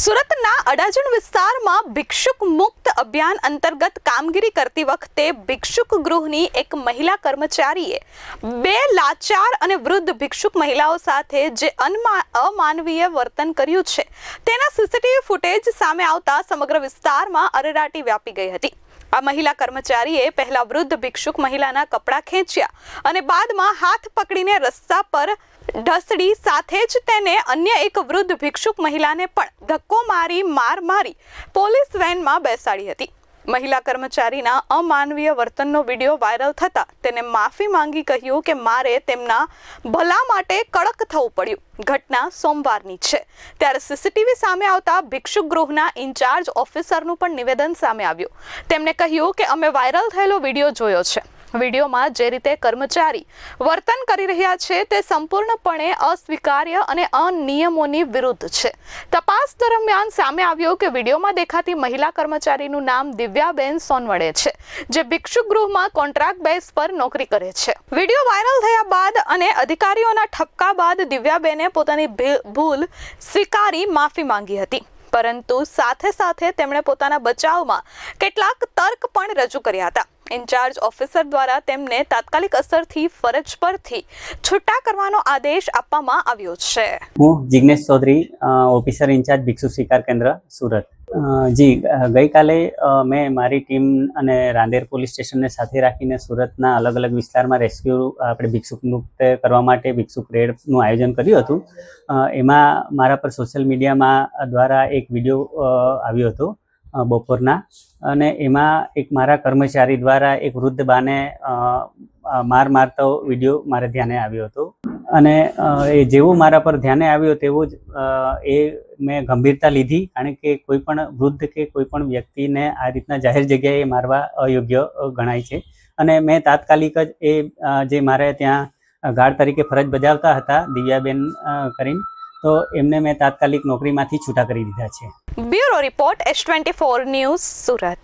સુરતના અડાજણ વિસ્તારમાં ભિક્ષુક મુક્ત અભિયાન અંતર્ગત કામગીરી કરતી વખતે ભિક્ષુક ગૃહની એક મહિલા કર્મચારીએ બે લાચાર અને વૃદ્ધ ભિક્ષુક મહિલાઓ સાથે જે અમાનવીય વર્તન કર્યું છે તેના સીસીટીવી ફૂટેજ સામે આવતા સમગ્ર વિસ્તારમાં અરેરાટી વ્યાપી ગઈ હતી। આ મહિલા કર્મચારીએ પહેલા વૃદ્ધ ભિક્ષુક મહિલાના કપડાં ખેંચ્યા અને બાદમાં હાથ પકડીને રસ્તા પર ઢસડી સાથે જ તેને અન્ય એક વૃદ્ધ ભિક્ષુક મહિલાને પણ ધક્કો મારી પોલીસ વેનમાં બેસાડી હતી। મહિલા કર્મચારીના અમાનવીય વર્તનનો વિડીયો વાયરલ થતા તેને માફી માંગી કહ્યું કે મારે તેમના ભલા માટે કડક થવું પડ્યું। ઘટના સોમવારની છે ત્યારે સીસીટીવી સામે આવતા ભિક્ષુક ગૃહના ઇન્ચાર્જ ઓફિસરનું પણ નિવેદન સામે આવ્યું। તેમણે કહ્યું કે અમે વાયરલ થયેલો વિડીયો જોયો છે। વિડીયોમાં જે રીતે કર્મચારી વર્તન કરી રહ્યા છે તે સંપૂર્ણપણે અસ્વીકાર્ય અને અનિયમોની વિરુદ્ધ છે। તપાસ દરમિયાન સામે આવ્યું કે વિડીયોમાં દેખાતી મહિલા કર્મચારીનું નામ દિવ્યાબેન સોનવડે છે, જે ભિક્ષુક ગૃહમાં કોન્ટ્રાક્ટ બેઝ પર નોકરી કરે છે। વિડીયો વાયરલ થયા બાદ અને અધિકારીઓના ઠપકા બાદ દિવ્યાબેને પોતાની ભૂલ સ્વીકારી માફી માંગી હતી, પરંતુ સાથે તેમણે પોતાના બચાવમાં કેટલાક તર્ક પણ રજૂ કર્યા હતા। ઇન્ચાર્જ ઓફિસર દ્વારા તેમને તાત્કાલિક અસરથી ફરજ પરથી છૂટા કરવાનો આદેશ આપવામાં આવ્યો છે। હું જિગ્નેશ ચૌધરી, ઓફિસર ઇન્ચાર્જ ભિક્ષુક સ્વીકાર કેન્દ્ર સુરત। ગઈકાલે મેં મારી ટીમ અને રાંદેર પોલીસ સ્ટેશનને સાથે રાખીને સુરતના અલગ અલગ વિસ્તારમાં રેસ્ક્યુ આપણે ભિક્ષુક મુક્ત કરવા માટે ભિક્ષુક રેડનું આયોજન કર્યું હતું। એમાં મારા પર સોશિયલ મીડિયામાં દ્વારા એક વિડીયો આવ્યો હતો બપોરના, અને એમાં એક મારા કર્મચારી દ્વારા એક વૃદ્ધ બાને મારતો વિડીયો મારા ધ્યાને આવ્યો હતો, અને એ જેવું મારા પર ધ્યાને આવ્યો તેવું જ એ મેં ગંભીરતા લીધી, કારણ કે કોઈ પણ વૃદ્ધ કે કોઈ પણ વ્યક્તિને આ રીતના જાહેર જગ્યાએ મારવા અયોગ્ય ગણાય છે। અને મેં તાત્કાલિક જ એ જે મારે ત્યાં ગાર્ડ તરીકે ફરજ બજાવતા હતા દિવ્યાબેન કરીને, તો એમને મેં તાત્કાલિક નોકરીમાંથી છૂટા કરી દીધા છે। Bureau report S24 news Surat.